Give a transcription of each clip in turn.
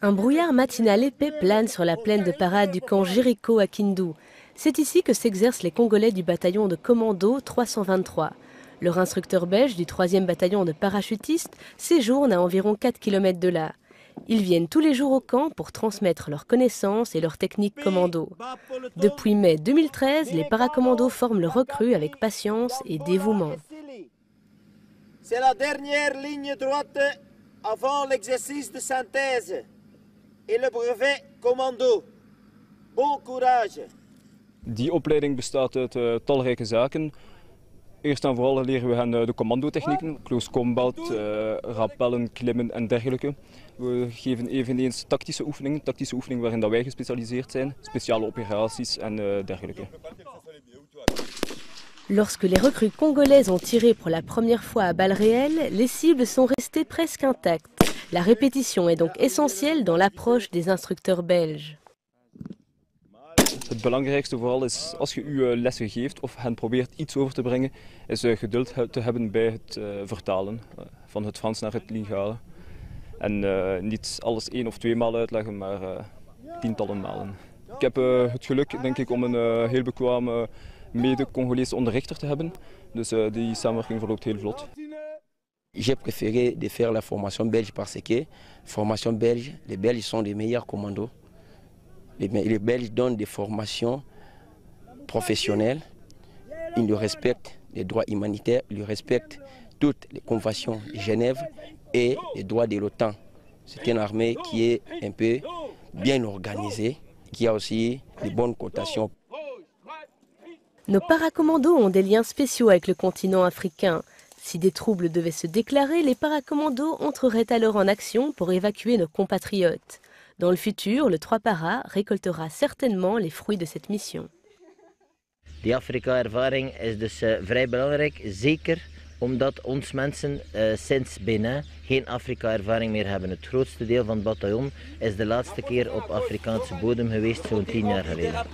Un brouillard matinal épais plane sur la plaine de parade du camp Jéricho à Kindu. C'est ici que s'exercent les Congolais du bataillon de commando 323. Leur instructeur belge du 3e bataillon de parachutistes séjourne à environ 4 km de là. Ils viennent tous les jours au camp pour transmettre leurs connaissances et leurs techniques commando. Depuis mai 2013, les paracommandos forment leurs recrues avec patience et dévouement. C'est la dernière ligne droite avant l'exercice de synthèse et le brevet commando. Bon courage. Die opleiding bestaat uit talrijke zaken. Eerst en vooral leren we hen de commandotechnieken, close combat, rappellen, klimmen en dergelijke. We geven eveneens tactische oefeningen waarin dat wij gespecialiseerd zijn, speciale operaties en dergelijke. Lorsque les recrues congolaises ont tiré pour la première fois à balles réelles, les cibles sont restées presque intactes. La répétition est donc essentielle dans l'approche des instructeurs belges. Het belangrijkste vooral is, als je uw lessen geeft of hen probeert iets over te brengen, is geduld te hebben bij het vertalen van het Frans naar het Lingala. En niet alles 1 of 2 maal uitleggen, maar tientallen malen. Ik heb het geluk, denk ik, om een heel bekwame mede-Congolese onderrichter te hebben. Dus die samenwerking verloopt heel vlot. J'ai préféré de faire la formation belge parce que, formation belge, les Belges sont les meilleurs commandos. Les Belges donnent des formations professionnelles, ils respectent les droits humanitaires, ils respectent toutes les conventions de Genève et les droits de l'OTAN. C'est une armée qui est un peu bien organisée, qui a aussi de bonnes cotations. Nos paracommandos ont des liens spéciaux avec le continent africain. Si des troubles devaient se déclarer, les paracommandos entreraient alors en action pour évacuer nos compatriotes. Dans le futur, le 3 Para récoltera certainement les fruits de cette mission. Die Afrika-ervaring is dus vrij belangrijk, zeker omdat ons mensen sinds Benin geen Afrika-ervaring meer hebben. Het grootste deel van het bataljon is de laatste keer op Afrikaanse bodem geweest, zo'n 10 jaar geleden.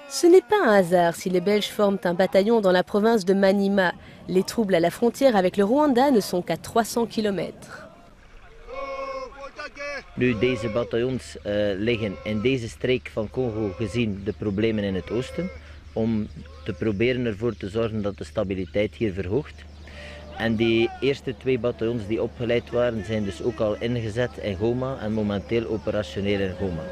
Ce n'est pas un hasard si les Belges forment un bataillon dans la province de Maniema. Les troubles à la frontière avec le Rwanda ne sont qu'à 300 km. Nu, deze bataljons liggen in deze streek van Congo gezien de problemen in het oosten, om te proberen ervoor te zorgen dat de stabiliteit hier verhoogt. En die eerste 2 bataljons die opgeleid waren, zijn dus ook al ingezet in Goma en momenteel operationeel in Goma.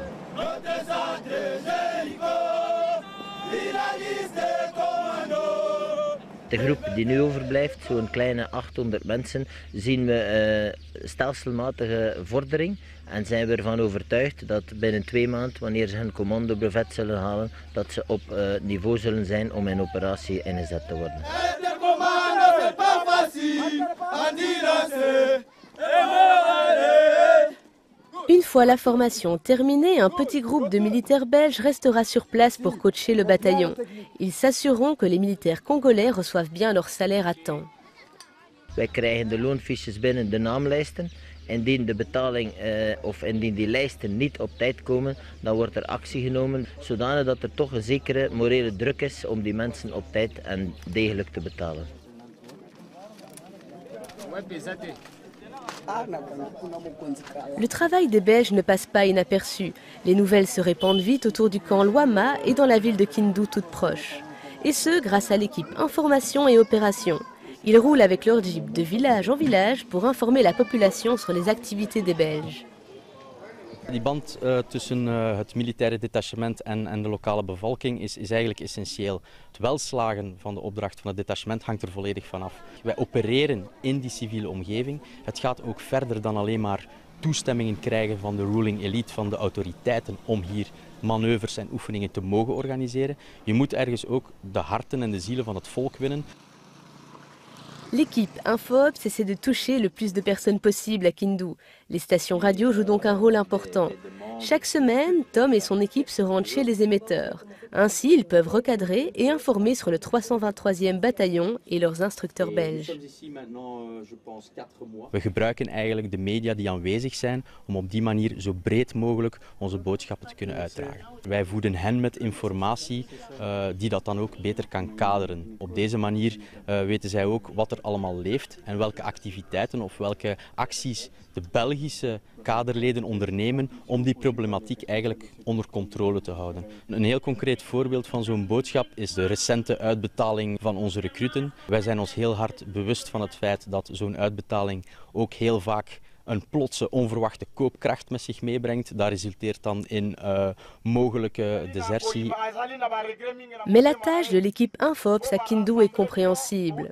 De groep die nu overblijft, zo'n kleine 800 mensen, zien we stelselmatige vordering en zijn we ervan overtuigd dat binnen 2 maanden, wanneer ze hun commandobrevet zullen halen, dat ze op niveau zullen zijn om in operatie ingezet te worden. Une fois la formation terminée, un petit groupe de militaires belges restera sur place pour coacher le bataillon. Ils s'assureront que les militaires congolais reçoivent bien leur salaire à temps. Wij krijgen de loonfiches binnen, de naamlijsten. Indien de betaling of indien die lijsten niet op tijd komen, dan wordt er actie genomen, zodanig dat er toch een zekere morele druk is om die mensen op tijd en degelijk te betalen. Le travail des Belges ne passe pas inaperçu. Les nouvelles se répandent vite autour du camp Luama et dans la ville de Kindu toute proche. Et ce, grâce à l'équipe Information et Opération. Ils roulent avec leur jeep de village en village pour informer la population sur les activités des Belges. Die band tussen het militaire detachement en de lokale bevolking is eigenlijk essentieel. Het welslagen van de opdracht van het detachement hangt er volledig vanaf. Wij opereren in die civiele omgeving. Het gaat ook verder dan alleen maar toestemmingen krijgen van de ruling elite, van de autoriteiten om hier manoeuvres en oefeningen te mogen organiseren. Je moet ergens ook de harten en de zielen van het volk winnen. L'équipe InfoOps essaie de toucher le plus de personnes possible à Kindu. Les stations radio jouent donc un rôle important. Chaque semaine, Tom et son équipe se rendent chez les émetteurs. Ainsi, ils peuvent recadrer et informer sur le 323e bataillon et leurs instructeurs belges. We gebruiken eigenlijk de media die aanwezig zijn om op die manier zo breed mogelijk onze boodschappen te kunnen uitdragen. Wij voeden hen met informatie die dat dan ook beter kan kaderen. Op deze manier weten zij ook wat er er allemaal leeft en welke activiteiten of welke acties de Belgische kaderleden ondernemen om die problematiek eigenlijk onder controle te houden. Een heel concreet voorbeeld van zo'n boodschap is de recente uitbetaling van onze recruten. Wij zijn ons heel hard bewust van het feit dat zo'n uitbetaling ook heel vaak een plotse, onverwachte koopkracht met zich meebrengt. Dat resulteert dan in mogelijke desertie. Mais la tâche de l'équipe Infops à Kindu est compréhensible.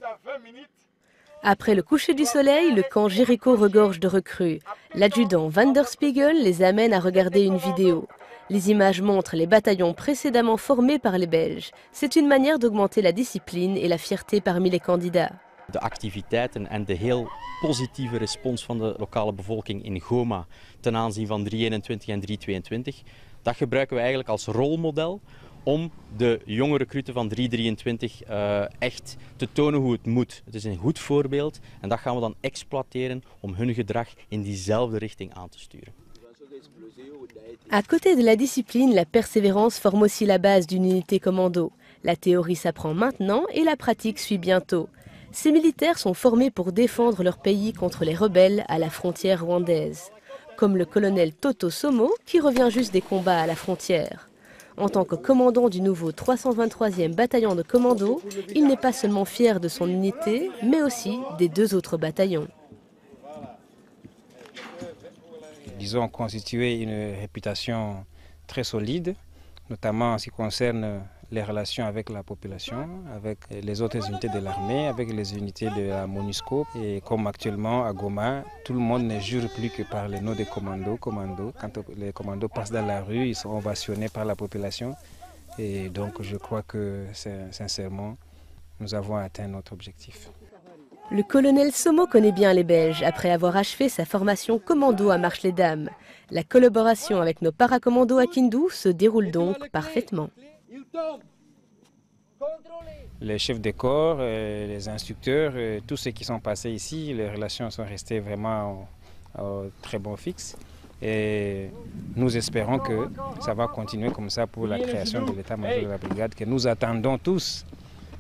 Après le coucher du soleil, le camp Jéricho regorge de recrues. L'adjudant Van der Spiegel les amène à regarder une vidéo. Les images montrent les bataillons précédemment formés par les Belges. C'est une manière d'augmenter la discipline et la fierté parmi les candidats. De activiteiten en de heel positieve respons van de lokale bevolking in Goma ten aanzien van 321 en 322, dat gebruiken we eigenlijk als rolmodel om de jonge recruten van 323 echt te tonen hoe het moet. Het is een goed voorbeeld en dat gaan we dan exploiteren om hun gedrag in diezelfde richting aan te sturen. À côté de la discipline, la persévérance forme aussi la base d'une unité commando. La théorie s'apprend maintenant et la pratique suit bientôt. Ces militaires sont formés pour défendre leur pays contre les rebelles à la frontière rwandaise. Comme le colonel Toto Somo qui revient juste des combats à la frontière. En tant que commandant du nouveau 323e bataillon de commando, il n'est pas seulement fier de son unité, mais aussi des 2 autres bataillons. Ils ont constitué une réputation très solide, notamment en ce qui concerne les relations avec la population, avec les autres unités de l'armée, avec les unités de la MONUSCO. Et comme actuellement à Goma, tout le monde ne jure plus que par les noms des commandos. Quand les commandos passent dans la rue, ils sont ovationnés par la population. Et donc je crois que sincèrement, nous avons atteint notre objectif. Le colonel Somo connaît bien les Belges après avoir achevé sa formation commando à Marche-les-Dames. La collaboration avec nos paracommandos à Kindu se déroule donc parfaitement. Les chefs de corps, les instructeurs, tous ceux qui sont passés ici, les relations sont restées vraiment très bon fixe. Et nous espérons que ça va continuer comme ça pour la création de l'état-major de la brigade que nous attendons tous.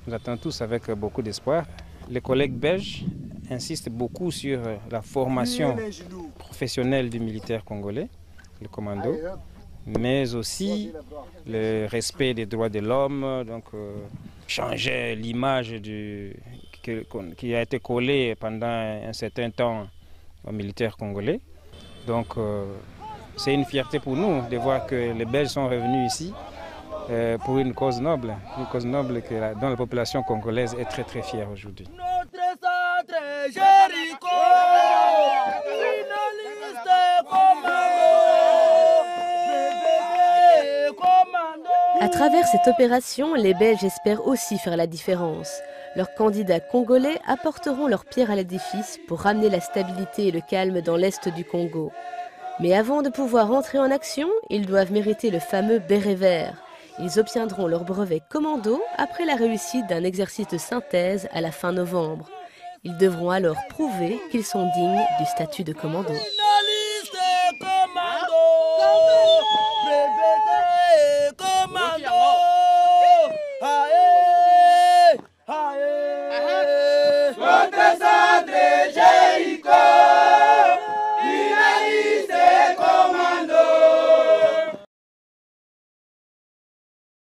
Nous attendons tous avec beaucoup d'espoir. Les collègues belges insistent beaucoup sur la formation professionnelle du militaire congolais, le commando, mais aussi le respect des droits de l'homme, donc changer l'image qui a été collée pendant un certain temps aux militaires congolais. Donc c'est une fierté pour nous de voir que les Belges sont revenus ici pour une cause noble dont la population congolaise est très très fière aujourd'hui. À travers cette opération, les Belges espèrent aussi faire la différence. Leurs candidats congolais apporteront leur pierre à l'édifice pour ramener la stabilité et le calme dans l'est du Congo. Mais avant de pouvoir entrer en action, ils doivent mériter le fameux béret vert. Ils obtiendront leur brevet commando après la réussite d'un exercice de synthèse à la fin novembre. Ils devront alors prouver qu'ils sont dignes du statut de commando.